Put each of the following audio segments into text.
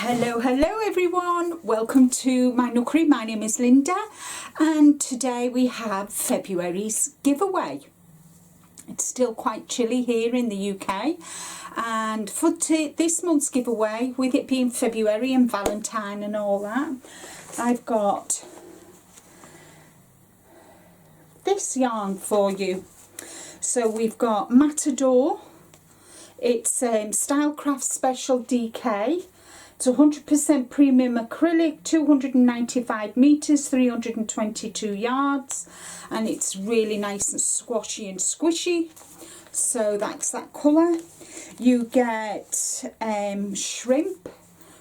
Hello everyone, welcome to my nookery. My name is Linda and today we have February's giveaway. It's still quite chilly here in the UK, and for this month's giveaway, with it being February and Valentine and all that, I've got this yarn for you. So we've got Matador. It's Stylecraft Special DK. It's 100% premium acrylic, 295 meters, 322 yards, and it's really nice and squashy and squishy. So that's that colour. You get shrimp,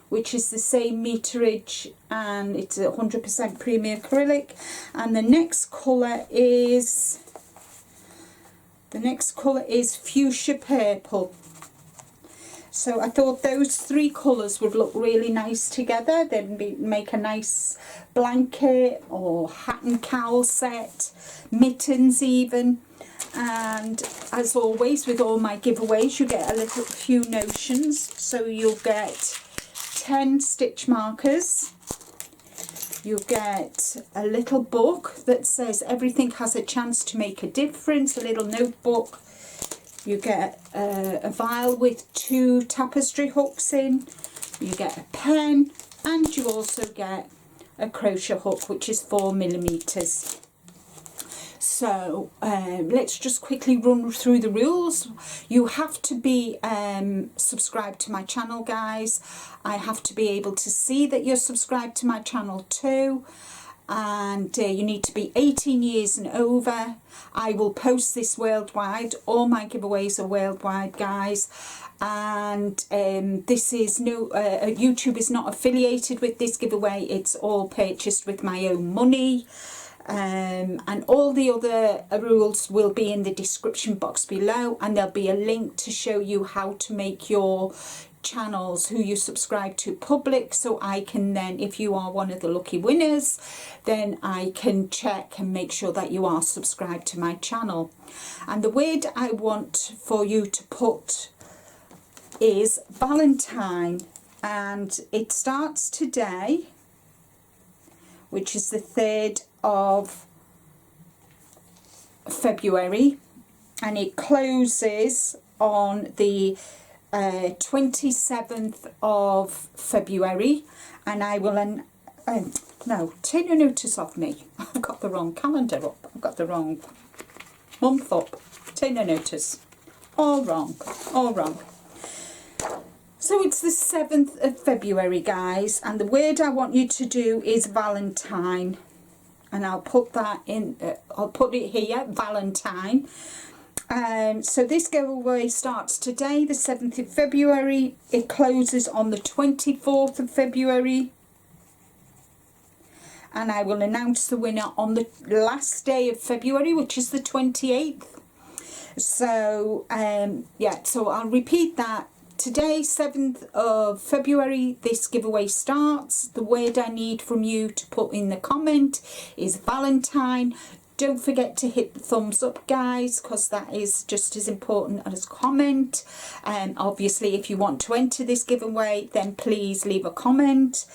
which is the same meterage, and it's 100% premium acrylic. And the next colour is fuchsia purple. So I thought those three colours would look really nice together. They'd make a nice blanket or hat and cowl set, mittens even. And as always with all my giveaways, you get a few notions. So you'll get 10 stitch markers. You'll get a little book that says everything has a chance to make a difference, a little notebook. You get a vial with 2 tapestry hooks in, you get a pen, and you also get a crochet hook which is 4mm. So let's just quickly run through the rules. You have to be subscribed to my channel, guys. I have to be able to see that you're subscribed to my channel too. And you need to be 18 years and over. I will post this worldwide. All my giveaways are worldwide, guys. And this is YouTube is not affiliated with this giveaway. It's all purchased with my own money. And all the other rules will be in the description box below, and there'll be a link to show you how to make your channels who you subscribe to public, so I can then, if you are one of the lucky winners, then I can check and make sure that you are subscribed to my channel. And the word I want for you to put is Valentine, and it starts today, which is the 3rd of February, and it closes on the 27th of February, and I will no, take your notice of me. I've got the wrong calendar up. I've got the wrong month up. Take no notice. All wrong. All wrong. So it's the 7th of February, guys, and the word I want you to do is Valentine, and I'll put that in. I'll put it here, Valentine. So this giveaway starts today, the 7th of February. It closes on the 24th of February. And I will announce the winner on the last day of February, which is the 28th. So, yeah, so I'll repeat that. Today, 7th of February, this giveaway starts. The word I need from you to put in the comment is Valentine. Don't forget to hit the thumbs up, guys, because that is just as important as comment. Obviously, if you want to enter this giveaway, then please leave a comment.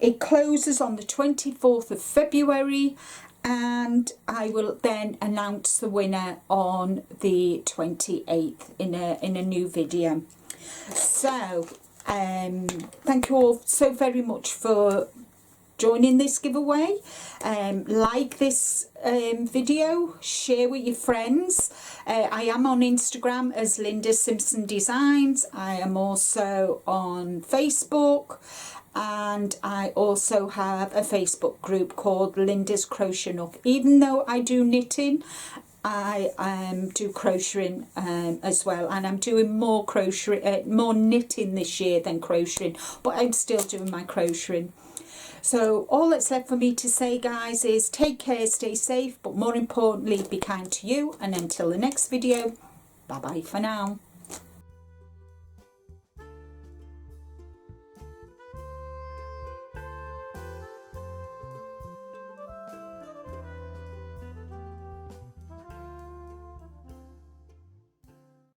It closes on the 24th of February, and I will then announce the winner on the 28th in a new video. So, thank you all so very much for joining this giveaway. Like this video, share with your friends. I am on Instagram as Linda Simpson Designs. I am also on Facebook, and I also have a Facebook group called Linda's Crochet Nook. Even though I do knitting, I do crocheting as well, and I'm doing more more knitting this year than crocheting, but I'm still doing my crocheting. So all that's left for me to say, guys, is take care, stay safe, but more importantly, be kind to you. And until the next video, bye bye for now.